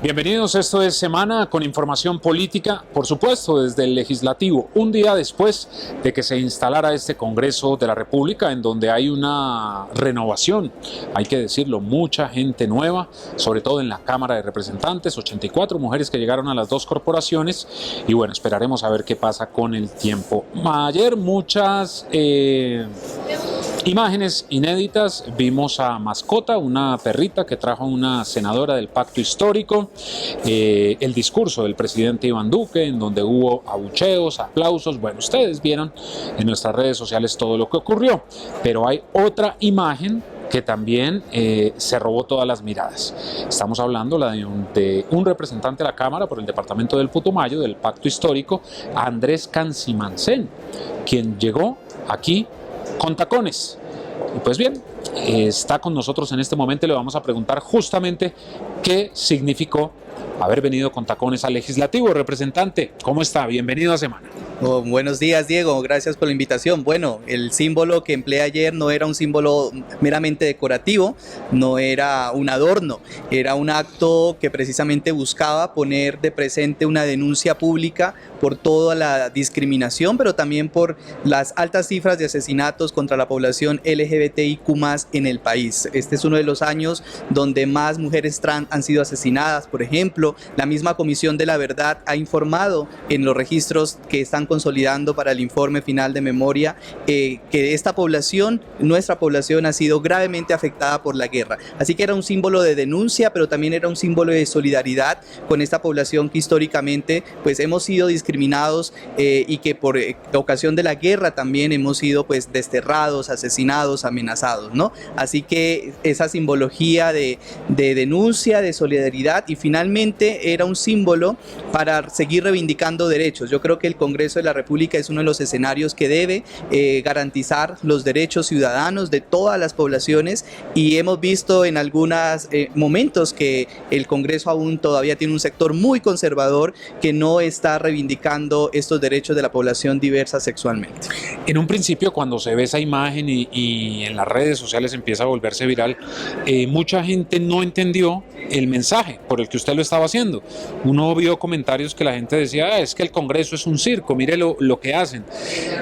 Bienvenidos, esto es Semana con información política, por supuesto desde el Legislativo, un día después de que se instalara este Congreso de la República en donde hay una renovación, hay que decirlo, mucha gente nueva, sobre todo en la Cámara de Representantes, 84 mujeres que llegaron a las dos corporaciones y bueno, esperaremos a ver qué pasa con el tiempo. Ayer muchas imágenes inéditas, vimos a Mascota, una perrita que trajo una senadora del Pacto Histórico, el discurso del presidente Iván Duque, en donde hubo abucheos, aplausos. Bueno, ustedes vieron en nuestras redes sociales todo lo que ocurrió, pero hay otra imagen que también se robó todas las miradas. Estamos hablando de un representante de la Cámara por el departamento del Putumayo, del Pacto Histórico, Andrés Cancimancén, quien llegó aquí con tacones. Y pues bien, está con nosotros en este momento y le vamos a preguntar justamente qué significó haber venido con tacones al Legislativo. Representante, ¿cómo está? Bienvenido a Semana. Oh, buenos días, Diego, gracias por la invitación. Bueno, el símbolo que empleé ayer no era un símbolo meramente decorativo, no era un adorno, era un acto que precisamente buscaba poner de presente una denuncia pública por toda la discriminación, pero también por las altas cifras de asesinatos contra la población LGBTIQ+ en el país. Este es uno de los años donde más mujeres trans han sido asesinadas. Por ejemplo, la misma Comisión de la Verdad ha informado en los registros que están consolidando para el informe final de memoria que esta población, nuestra población, ha sido gravemente afectada por la guerra. Así que era un símbolo de denuncia, pero también era un símbolo de solidaridad con esta población que históricamente pues hemos sido discriminados y que por ocasión de la guerra también hemos sido pues desterrados, asesinados, amenazados, ¿no? Así que esa simbología de denuncia, de solidaridad, y finalmente era un símbolo para seguir reivindicando derechos. Yo creo que el Congreso de la República es uno de los escenarios que debe garantizar los derechos ciudadanos de todas las poblaciones, y hemos visto en algunos momentos que el Congreso aún todavía tiene un sector muy conservador que no está reivindicando estos derechos de la población diversa sexualmente. En un principio, cuando se ve esa imagen y en las redes sociales empieza a volverse viral, mucha gente no entendió el mensaje por el que usted lo estaba haciendo. Uno vio comentarios que la gente decía, es que el Congreso es un circo, mire lo que hacen.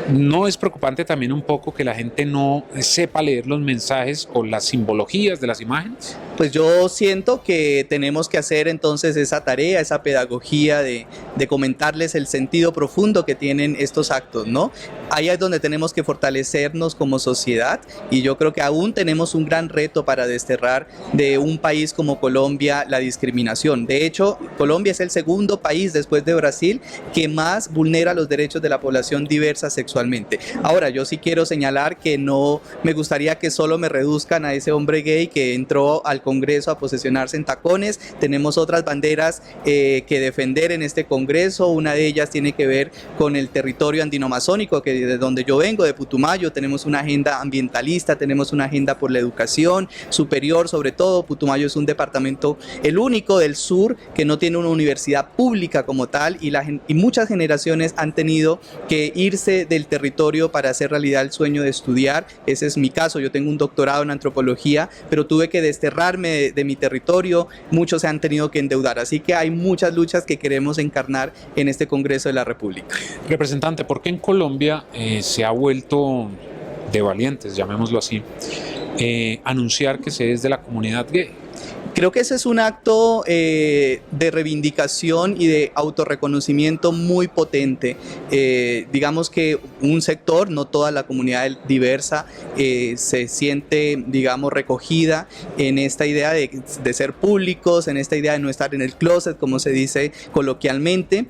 ¿No es preocupante también un poco que la gente no sepa leer los mensajes o las simbologías de las imágenes? Pues yo siento que tenemos que hacer entonces esa tarea, esa pedagogía de comentarles el sentido profundo que tienen estos actos, ¿no? Ahí es donde tenemos que fortalecernos como sociedad, y yo creo que aún tenemos un gran reto para desterrar de un país como Colombia la discriminación. De hecho, Colombia es el segundo país después de Brasil que más vulnera los derechos de la población diversa sexualmente. Ahora, yo sí quiero señalar que no me gustaría que solo me reduzcan a ese hombre gay que entró al Congreso a posesionarse en tacones. Tenemos otras banderas que defender en este Congreso. Una de ellas tiene que ver con el territorio andino-amazónico, que de donde yo vengo, de Putumayo. Tenemos una agenda ambientalista, tenemos una agenda por la educación superior, sobre todo. Putumayo es un departamento, el único del sur, que no tiene una universidad pública como tal, y muchas generaciones han tenido que irse del territorio para hacer realidad el sueño de estudiar. Ese es mi caso. Yo tengo un doctorado en antropología, pero tuve que desterrarme de mi territorio. Muchos se han tenido que endeudar, así que hay muchas luchas que queremos encarnar en este Congreso de la República. Representante, ¿por qué en Colombia se ha vuelto de valientes, llamémoslo así, anunciar que se es de la comunidad gay? Creo que ese es un acto de reivindicación y de autorreconocimiento muy potente. Digamos que un sector, no toda la comunidad diversa, se siente, digamos, recogida en esta idea de ser públicos, en esta idea de no estar en el closet, como se dice coloquialmente.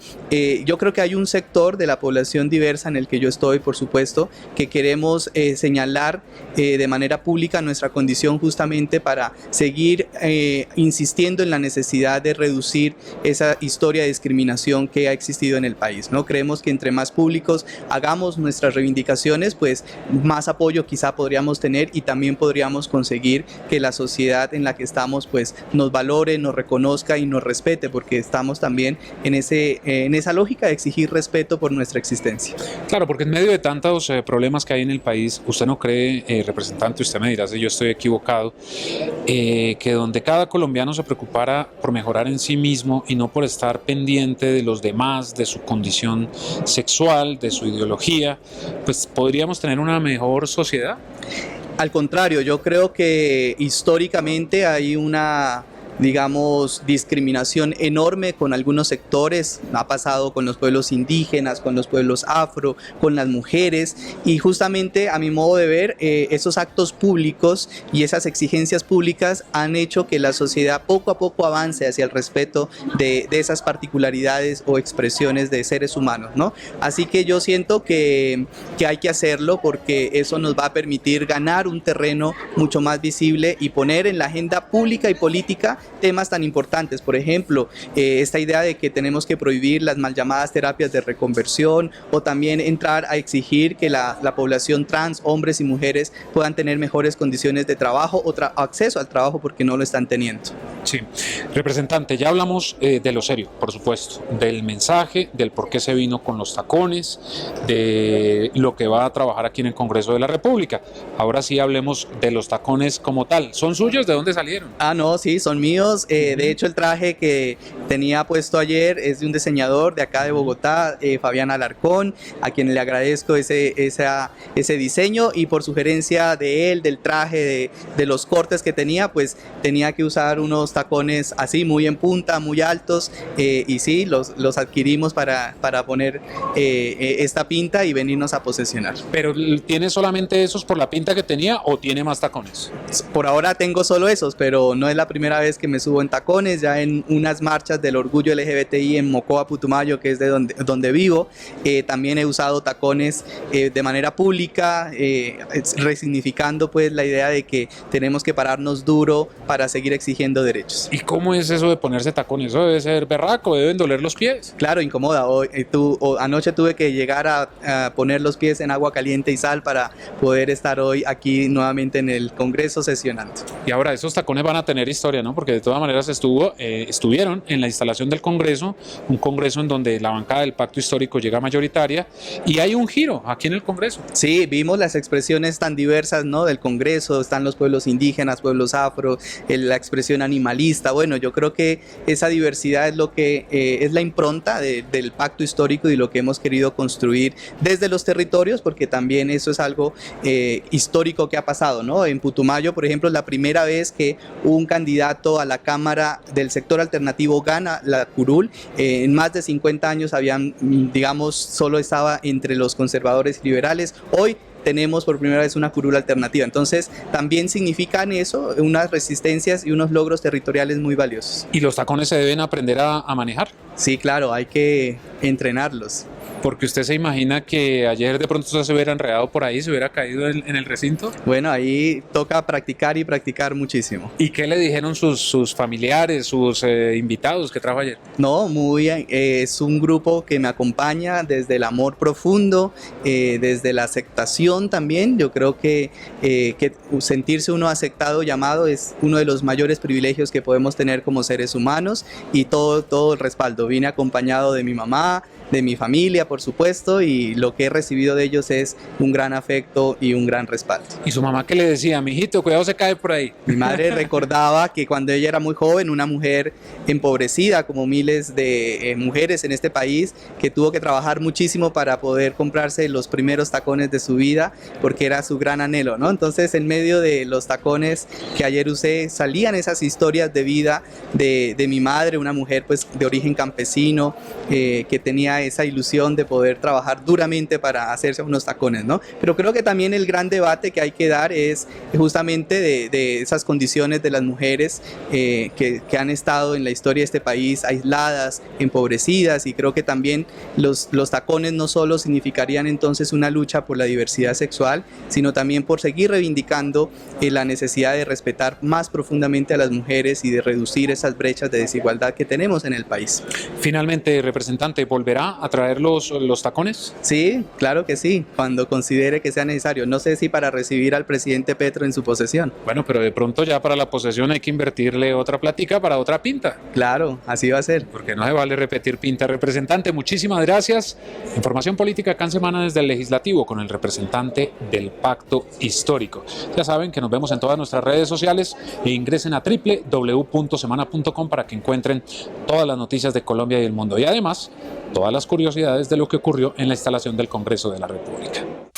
Yo creo que hay un sector de la población diversa en el que yo estoy, por supuesto, que queremos señalar de manera pública nuestra condición, justamente para seguir insistiendo en la necesidad de reducir esa historia de discriminación que ha existido en el país, ¿no? Creemos que entre más públicos hagamos nuestras reivindicaciones, pues más apoyo quizá podríamos tener, y también podríamos conseguir que la sociedad en la que estamos pues nos valore, nos reconozca y nos respete, porque estamos también en esa lógica de exigir respeto por nuestra existencia. Claro, porque en medio de tantos problemas que hay en el país, ¿usted no cree, representante, usted me dirá si yo estoy equivocado, que donde cada colombiano se preocupara por mejorar en sí mismo y no por estar pendiente de los demás, de su condición sexual, de su ideología, pues podríamos tener una mejor sociedad. Al contrario, yo creo que históricamente hay una, digamos, discriminación enorme con algunos sectores. Ha pasado con los pueblos indígenas, con los pueblos afro, con las mujeres, y justamente a mi modo de ver esos actos públicos y esas exigencias públicas han hecho que la sociedad poco a poco avance hacia el respeto de esas particularidades o expresiones de seres humanos, ¿no? Así que yo siento que hay que hacerlo, porque eso nos va a permitir ganar un terreno mucho más visible y poner en la agenda pública y política temas tan importantes. Por ejemplo, esta idea de que tenemos que prohibir las mal llamadas terapias de reconversión, o también entrar a exigir que la población trans, hombres y mujeres, puedan tener mejores condiciones de trabajo o acceso al trabajo, porque no lo están teniendo. Sí, representante, ya hablamos de lo serio, por supuesto, del mensaje, del por qué se vino con los tacones, de lo que va a trabajar aquí en el Congreso de la República. Ahora sí hablemos de los tacones como tal. ¿Son suyos? ¿De dónde salieron? No, sí, son míos. De hecho, el traje que tenía puesto ayer es de un diseñador de acá de Bogotá, Fabián Alarcón, a quien le agradezco ese diseño, y por sugerencia de él, del traje, de los cortes que tenía, pues tenía que usar unos tacones así, muy en punta, muy altos, y sí, los adquirimos para poner esta pinta y venirnos a posesionar. ¿Pero tiene solamente esos por la pinta que tenía o tiene más tacones? Por ahora tengo solo esos, pero no es la primera vez que me subo en tacones. Ya en unas marchas del orgullo LGBTI en Mocoa, Putumayo, que es de donde vivo, también he usado tacones de manera pública, resignificando pues la idea de que tenemos que pararnos duro para seguir exigiendo derechos. ¿Y cómo es eso de ponerse tacones? Eso debe ser berraco, deben doler los pies. Claro, incomoda. Anoche tuve que llegar a poner los pies en agua caliente y sal para poder estar hoy aquí nuevamente en el Congreso sesionando. Y ahora esos tacones van a tener historia, ¿no? Porque de todas maneras estuvieron en la instalación del Congreso, un Congreso en donde la bancada del Pacto Histórico llega mayoritaria, y hay un giro aquí en el Congreso. Sí, vimos las expresiones tan diversas, ¿no?, del Congreso. Están los pueblos indígenas, pueblos afro, la expresión animalista. Bueno, yo creo que esa diversidad es lo que es la impronta del Pacto Histórico y lo que hemos querido construir desde los territorios, porque también eso es algo histórico que ha pasado, ¿no? En Putumayo, por ejemplo, es la primera vez que un candidato a la Cámara del sector alternativo gana la curul. En más de 50 años solo estaba entre los conservadores y liberales. Hoy tenemos por primera vez una curul alternativa. Entonces, también significan eso, unas resistencias y unos logros territoriales muy valiosos. ¿Y los tacones se deben aprender a manejar? Sí, claro, hay que entrenarlos. Porque usted se imagina que ayer de pronto usted se hubiera enredado por ahí, se hubiera caído en el recinto. Bueno, ahí toca practicar y practicar muchísimo. ¿Y qué le dijeron sus familiares, sus invitados que trajo ayer? No, es un grupo que me acompaña desde el amor profundo, desde la aceptación también. Yo creo que sentirse uno aceptado y amado es uno de los mayores privilegios que podemos tener como seres humanos, y todo el respaldo. Vine acompañado de mi mamá, de mi familia, por supuesto, y lo que he recibido de ellos es un gran afecto y un gran respaldo. ¿Y su mamá qué le decía? Mijito, cuidado, se cae por ahí. Mi madre recordaba que cuando ella era muy joven, una mujer empobrecida, como miles de mujeres en este país, que tuvo que trabajar muchísimo para poder comprarse los primeros tacones de su vida, porque era su gran anhelo, ¿no? Entonces, en medio de los tacones que ayer usé, salían esas historias de vida de mi madre, una mujer pues de origen campesino, que tenía esa ilusión de poder trabajar duramente para hacerse unos tacones, ¿no? Pero creo que también el gran debate que hay que dar es justamente de esas condiciones de las mujeres que han estado en la historia de este país aisladas, empobrecidas, y creo que también los tacones no solo significarían entonces una lucha por la diversidad sexual, sino también por seguir reivindicando la necesidad de respetar más profundamente a las mujeres y de reducir esas brechas de desigualdad que tenemos en el país. Finalmente, representante, ¿volverá ¿Va a traer los tacones? Sí, claro que sí, cuando considere que sea necesario. No sé si para recibir al presidente Petro en su posesión. Bueno, pero de pronto ya para la posesión hay que invertirle otra plática para otra pinta. Claro, así va a ser. Porque no se vale repetir pinta. Representante, muchísimas gracias. Información política acá en Semana desde el Legislativo con el representante del Pacto Histórico. Ya saben que nos vemos en todas nuestras redes sociales e ingresen a www.semana.com para que encuentren todas las noticias de Colombia y el mundo. Y además, todas las curiosidades de lo que ocurrió en la instalación del Congreso de la República.